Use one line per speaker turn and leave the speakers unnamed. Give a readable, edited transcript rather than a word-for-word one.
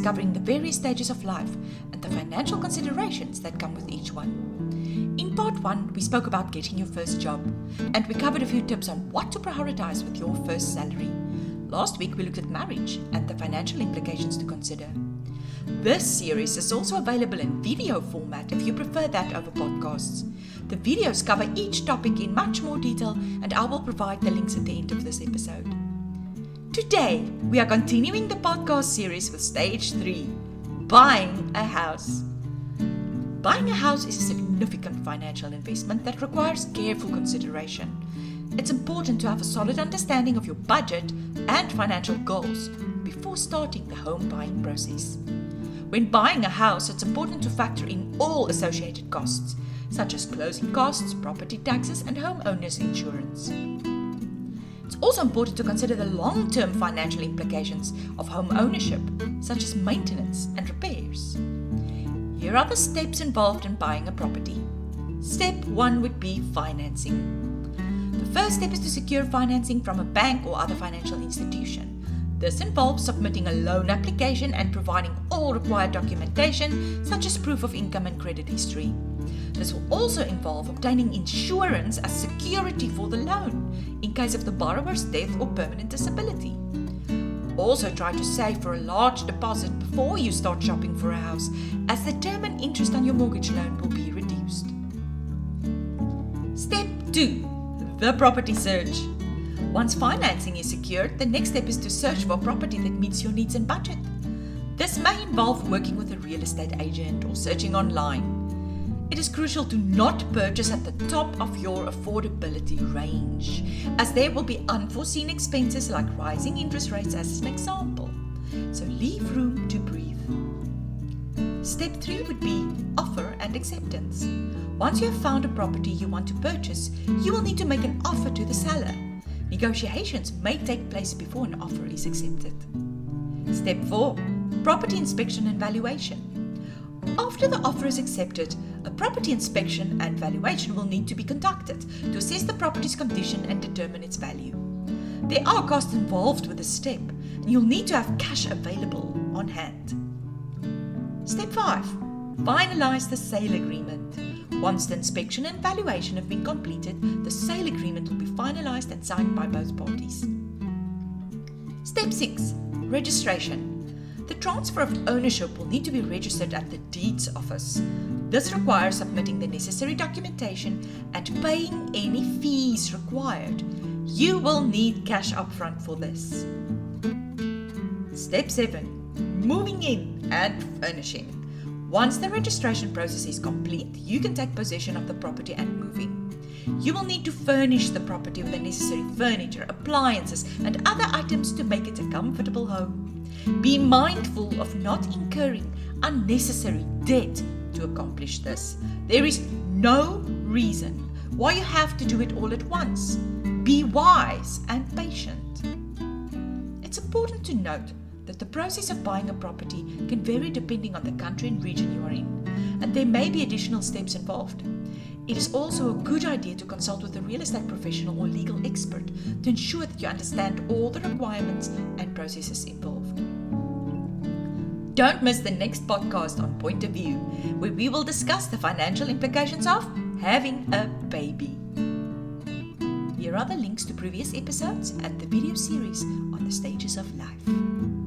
covering the various stages of life and the financial considerations that come with each one. In part 1, we spoke about getting your first job, and we covered a few tips on what to prioritize with your first salary. Last week, we looked at marriage and the financial implications to consider. This series is also available in video format if you prefer that over podcasts. The videos cover each topic in much more detail, and I will provide the links at the end of this episode. Today, we are continuing the podcast series with Stage 3, Buying a House. Buying a house is a significant financial investment that requires careful consideration. It's important to have a solid understanding of your budget and financial goals before starting the home buying process. When buying a house, it's important to factor in all associated costs, such as closing costs, property taxes, and homeowners insurance. It's also important to consider the long-term financial implications of home ownership, such as maintenance and repairs. Here are the steps involved in buying a property. Step 1 would be financing. The first step is to secure financing from a bank or other financial institution. This involves submitting a loan application and providing all required documentation, such as proof of income and credit history. This will also involve obtaining insurance as security for the loan in case of the borrower's death or permanent disability. Also try to save for a large deposit before you start shopping for a house, as the term and interest on your mortgage loan will be reduced. Step 2. The property search. Once financing is secured, the next step is to search for a property that meets your needs and budget. This may involve working with a real estate agent or searching online. It is crucial to not purchase at the top of your affordability range, as there will be unforeseen expenses like rising interest rates as an example. So leave room to breathe. Step 3 would be offer and acceptance. Once you have found a property you want to purchase, you will need to make an offer to the seller. Negotiations may take place before an offer is accepted. Step 4. Property inspection and valuation. After the offer is accepted, a property inspection and valuation will need to be conducted to assess the property's condition and determine its value. There are costs involved with this step, and you'll need to have cash available on hand. Step 5. Finalize the sale agreement. Once the inspection and valuation have been completed, the sale agreement will be finalized and signed by both parties. Step 6. Registration. The transfer of ownership will need to be registered at the deeds office. This requires submitting the necessary documentation and paying any fees required. You will need cash upfront for this. Step 7. Moving in and furnishing. Once the registration process is complete, you can take possession of the property and move in. You will need to furnish the property with the necessary furniture, appliances, and other items to make it a comfortable home. Be mindful of not incurring unnecessary debt to accomplish this. There is no reason why you have to do it all at once. Be wise and patient. It's important to note that the process of buying a property can vary depending on the country and region you are in, and there may be additional steps involved. It is also a good idea to consult with a real estate professional or legal expert to ensure that you understand all the requirements and processes involved. Don't miss the next podcast on Point of View, where we will discuss the financial implications of having a baby. Here are the links to previous episodes and the video series on the stages of life.